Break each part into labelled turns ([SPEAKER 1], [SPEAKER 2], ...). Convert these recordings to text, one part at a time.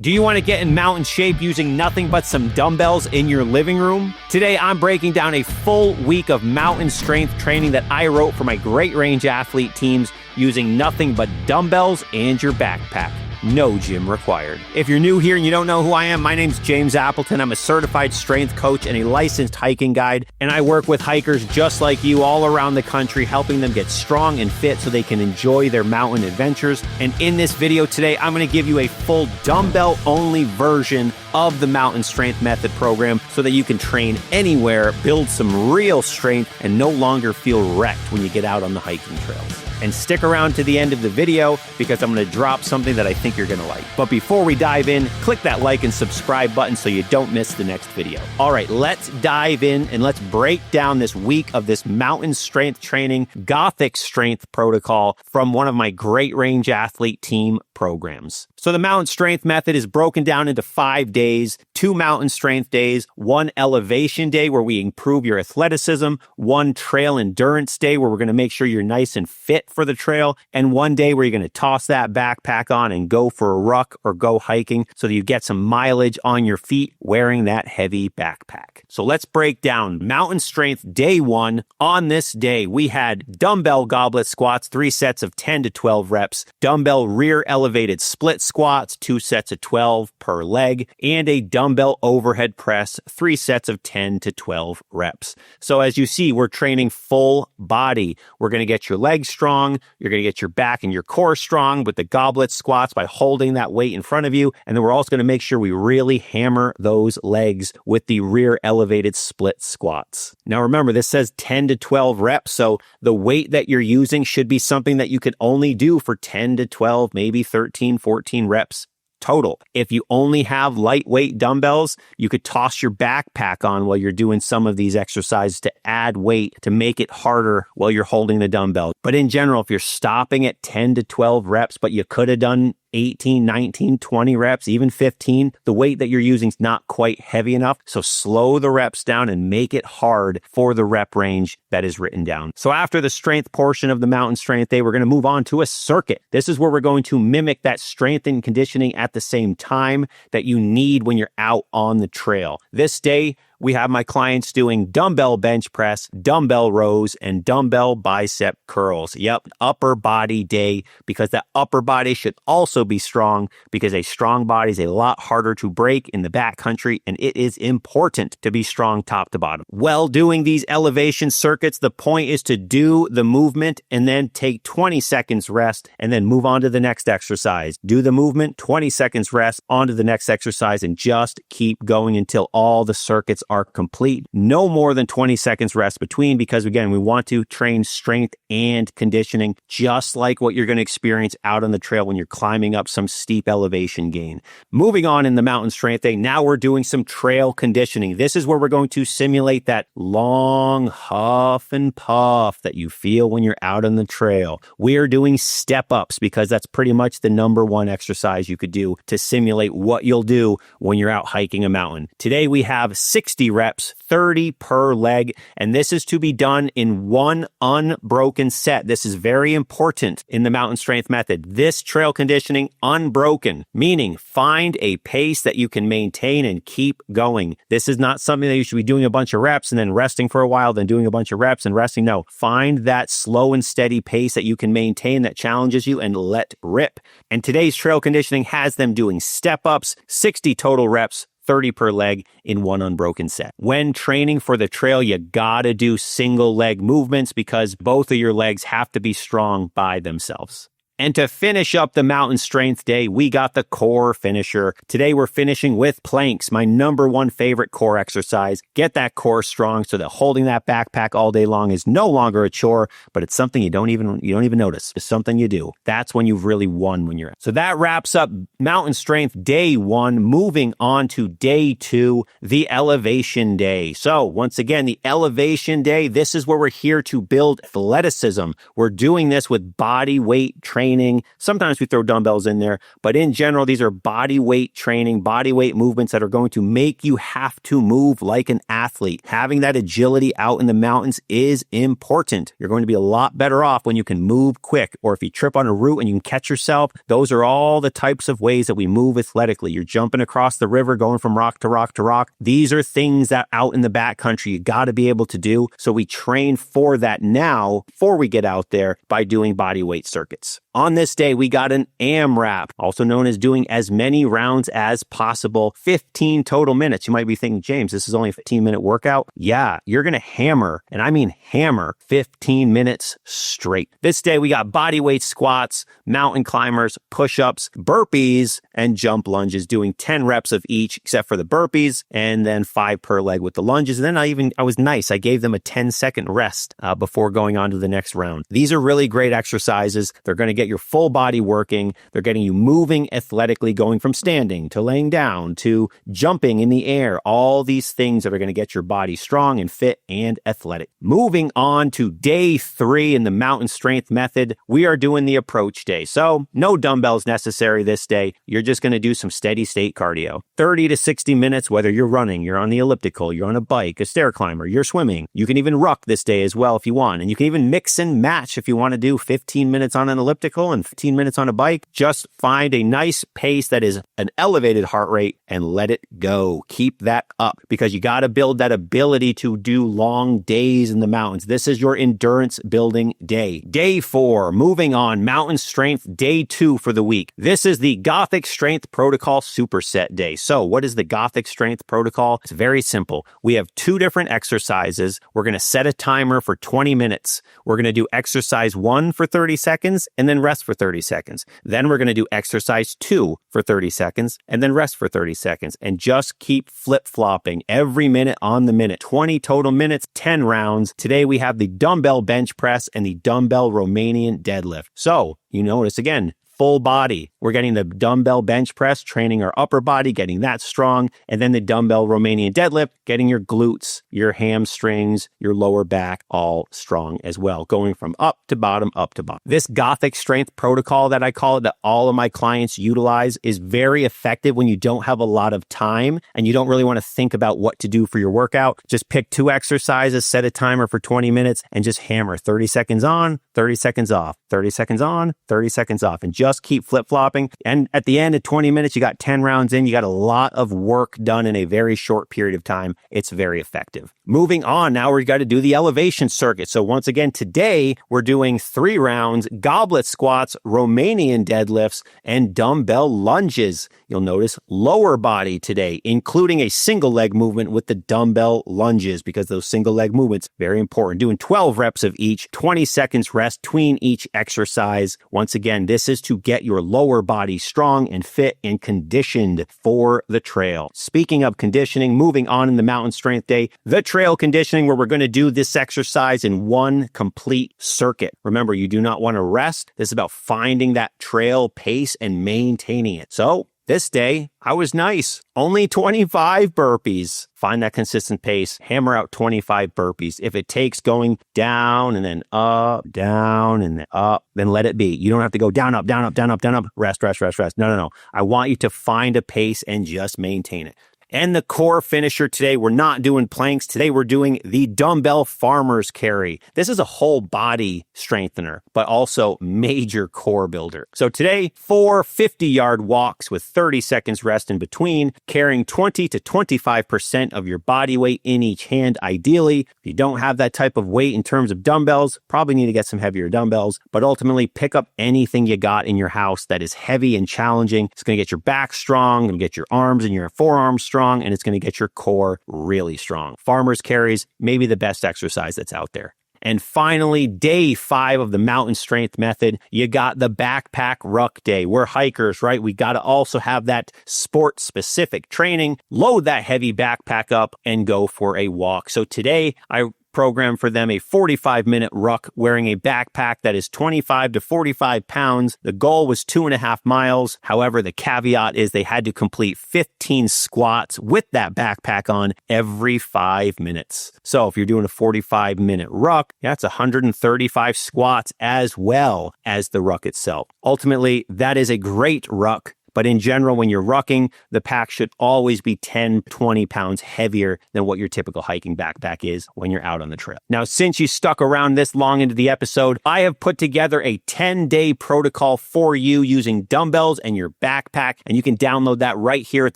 [SPEAKER 1] Do you want to get in mountain shape using nothing but some dumbbells in your living room? Today, I'm breaking down a full week of mountain strength training that I wrote for my great range athlete teams using nothing but dumbbells and your backpack. No gym required. If you're new here and you don't know who I am, my name's James Appleton. I'm a certified strength coach and a licensed hiking guide, and I work with hikers just like you all around the country, helping them get strong and fit so they can enjoy their mountain adventures. And in this video today, I'm going to give you a full dumbbell-only version of the Mountain Strength Method program so that you can train anywhere, build some real strength, and no longer feel wrecked when you get out on the hiking trails. And stick around to the end of the video because I'm going to drop something that I think you're going to like. But before we dive in, click that like and subscribe button so you don't miss the next video. All right, let's dive in and let's break down this week of this mountain strength training, Gothic strength protocol from one of my great range athlete team programs. So the Mountain Strength Method is broken down into 5 days, 2 mountain strength days, 1 elevation day where we improve your athleticism, 1 trail endurance day where we're going to make sure you're nice and fit for the trail, and 1 day where you're going to toss that backpack on and go for a ruck or go hiking so that you get some mileage on your feet wearing that heavy backpack. So let's break down Mountain Strength Day 1. On this day, we had dumbbell goblet squats, 3 sets of 10 to 12 reps, dumbbell rear elevated split squats, 2 sets of 12 per leg, and a dumbbell overhead press, 3 sets of 10 to 12 reps. So as you see, we're training full body. We're going to get your legs strong. You're going to get your back and your core strong with the goblet squats by holding that weight in front of you. And then we're also going to make sure we really hammer those legs with the rear elevated split squats. Now remember, this says 10 to 12 reps. So the weight that you're using should be something that you could only do for 10 to 12, maybe 13, 14 reps total. If you only have lightweight dumbbells, you could toss your backpack on while you're doing some of these exercises to add weight to make it harder while you're holding the dumbbell. But in general, if you're stopping at 10 to 12 reps, but you could have done 18, 19, 20 reps, even 15, the weight that you're using is not quite heavy enough. So slow the reps down and make it hard for the rep range that is written down. So after the strength portion of the Mountain Strength Day, we're going to move on to a circuit. This is where we're going to mimic that strength and conditioning at the same time that you need when you're out on the trail. This day, we have my clients doing dumbbell bench press, dumbbell rows, and dumbbell bicep curls. Yep, upper body day, because that upper body should also be strong because a strong body is a lot harder to break in the backcountry, and it is important to be strong top to bottom. While doing these elevation circuits, the point is to do the movement and then take 20 seconds rest and then move on to the next exercise. Do the movement, 20 seconds rest, on to the next exercise, and just keep going until all the circuits are complete. No more than 20 seconds rest between because, again, we want to train strength and conditioning just like what you're going to experience out on the trail when you're climbing up some steep elevation gain. Moving on in the Mountain Strength Day, now we're doing some trail conditioning. This is where we're going to simulate that long huff and puff that you feel when you're out on the trail. We are doing step-ups because that's pretty much the number one exercise you could do to simulate what you'll do when you're out hiking a mountain. Today we have 60 reps, 30 per leg, and this is to be done in 1 unbroken set. This is very important in the Mountain Strength Method. This trail conditioning, unbroken, meaning find a pace that you can maintain and keep going. This is not something that you should be doing a bunch of reps and then resting for a while, then doing a bunch of reps and resting. No, find that slow and steady pace that you can maintain that challenges you and let rip. And today's trail conditioning has them doing step-ups, 60 total reps, 30 per leg in 1 unbroken set. When training for the trail, you gotta do single leg movements because both of your legs have to be strong by themselves. And to finish up the Mountain Strength Day, we got the core finisher. Today we're finishing with planks, my number one favorite core exercise. Get that core strong so that holding that backpack all day long is no longer a chore, but it's something you don't even notice. It's something you do. That's when you've really won when you're out. So that wraps up Mountain Strength Day 1. Moving on to Day 2, the Elevation Day. So once again, the Elevation Day, this is where we're here to build athleticism. We're doing this with body weight training training. Sometimes we throw dumbbells in there, but in general, these are body weight training, body weight movements that are going to make you have to move like an athlete. Having that agility out in the mountains is important. You're going to be a lot better off when you can move quick, or if you trip on a route and you can catch yourself. Those are all the types of ways that we move athletically. You're jumping across the river, going from rock to rock to rock. These are things that out in the backcountry you got to be able to do. So we train for that now before we get out there by doing body weight circuits. On this day, we got an AMRAP, also known as doing as many rounds as possible, 15 total minutes. You might be thinking, James, this is only a 15-minute workout. Yeah, you're going to hammer, and I mean hammer, 15 minutes straight. This day, we got body weight squats, mountain climbers, push-ups, burpees, and jump lunges, doing 10 reps of each, except for the burpees, and then 5 per leg with the lunges. And then I was nice. I gave them a 10-second rest before going on to the next round. These are really great exercises. They're going to get your full body working. They're getting you moving athletically, going from standing to laying down to jumping in the air. All these things that are going to get your body strong and fit and athletic. Moving on to day 3 in the mountain strength method, we are doing the approach day. So no dumbbells necessary this day. You're just going to do some steady state cardio. 30 to 60 minutes, whether you're running, you're on the elliptical, you're on a bike, a stair climber, you're swimming. You can even ruck this day as well if you want. And you can even mix and match if you want to do 15 minutes on an elliptical and 15 minutes on a bike. Just find a nice pace that is an elevated heart rate and let it go. Keep that up because you got to build that ability to do long days in the mountains. This is your endurance building day. Day 4, moving on, mountain strength, day 2 for the week. This is the Gothic Strength Protocol Superset Day. So what is the Gothic Strength Protocol? It's very simple. We have 2 different exercises. We're going to set a timer for 20 minutes. We're going to do exercise 1 for 30 seconds and then rest for 30 seconds. Then we're going to do exercise 2 for 30 seconds and then rest for 30 seconds and just keep flip-flopping every minute on the minute. 20 total minutes, 10 rounds. Today we have the dumbbell bench press and the dumbbell Romanian deadlift. So you notice again, full body. We're getting the dumbbell bench press, training our upper body, getting that strong, and then the dumbbell Romanian deadlift, getting your glutes, your hamstrings, your lower back all strong as well, going from up to bottom, up to bottom. This Gothic strength protocol that I call it, that all of my clients utilize, is very effective when you don't have a lot of time and you don't really want to think about what to do for your workout. Just pick 2 exercises, set a timer for 20 minutes, and just hammer 30 seconds on, 30 seconds off, 30 seconds on, 30 seconds off, and just keep flip-flopping. And at the end of 20 minutes, you got 10 rounds in. You got a lot of work done in a very short period of time. It's very effective. Moving on, now we've got to do the elevation circuit. So once again, today we're doing 3 rounds, goblet squats, Romanian deadlifts, and dumbbell lunges. You'll notice lower body today, including a single leg movement with the dumbbell lunges, because those single leg movements, very important. Doing 12 reps of each, 20 seconds rest between each exercise. Once again, this is to get your lower body strong and fit and conditioned for the trail. Speaking of conditioning, moving on in the mountain strength day, the trail conditioning, where we're going to do this exercise in one complete circuit. Remember, you do not want to rest. This is about finding that trail pace and maintaining it. So this day, I was nice. Only 25 burpees. Find that consistent pace. Hammer out 25 burpees. If it takes going down and then up, down and then up, then let it be. You don't have to go down, up, down, up, down, up, down, up. Rest, rest, rest, rest. No. I want you to find a pace and just maintain it. And the core finisher today, we're not doing planks. Today, we're doing the dumbbell farmer's carry. This is a whole body strengthener, but also major core builder. So today, 4 50-yard walks with 30 seconds rest in between, carrying 20 to 25% of your body weight in each hand, ideally. If you don't have that type of weight in terms of dumbbells, probably need to get some heavier dumbbells, but ultimately pick up anything you got in your house that is heavy and challenging. It's going to get your back strong, going to get your arms and your forearms strong, and it's going to get your core really strong. Farmer's carries, maybe the best exercise that's out there. And finally, day 5 of the mountain strength method, you got the backpack ruck day. We're hikers, right? We got to also have that sport specific training, load that heavy backpack up and go for a walk. So today I program for them a 45-minute ruck wearing a backpack that is 25 to 45 pounds. The goal was 2.5 miles. However, the caveat is they had to complete 15 squats with that backpack on every 5 minutes. So if you're doing a 45-minute ruck, that's 135 squats as well as the ruck itself. Ultimately, that is a great ruck. But in general, when you're rucking, the pack should always be 10, 20 pounds heavier than what your typical hiking backpack is when you're out on the trail. Now, since you stuck around this long into the episode, I have put together a 10-day protocol for you using dumbbells and your backpack, and you can download that right here at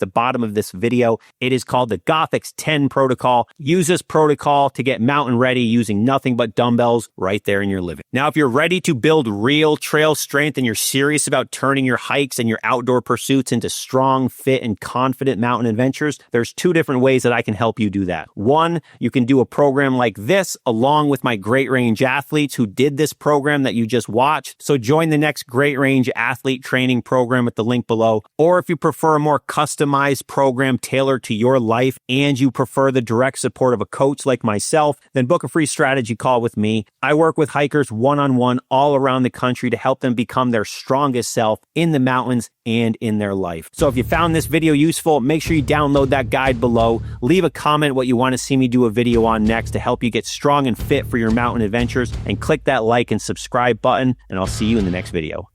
[SPEAKER 1] the bottom of this video. It is called the Gothic's 10 protocol. Use this protocol to get mountain ready using nothing but dumbbells right there in your living. Now, if you're ready to build real trail strength and you're serious about turning your hikes and your outdoor pursuits into strong, fit, and confident mountain adventures, there's 2 different ways that I can help you do that. One, you can do a program like this along with my Great Range athletes who did this program that you just watched. So join the next Great Range athlete training program at the link below. Or if you prefer a more customized program tailored to your life and you prefer the direct support of a coach like myself, then book a free strategy call with me. I work with hikers one-on-one all around the country to help them become their strongest self in the mountains and in their life. So if you found this video useful, make sure you download that guide below. Leave a comment what you want to see me do a video on next to help you get strong and fit for your mountain adventures, and click that like and subscribe button, and I'll see you in the next video.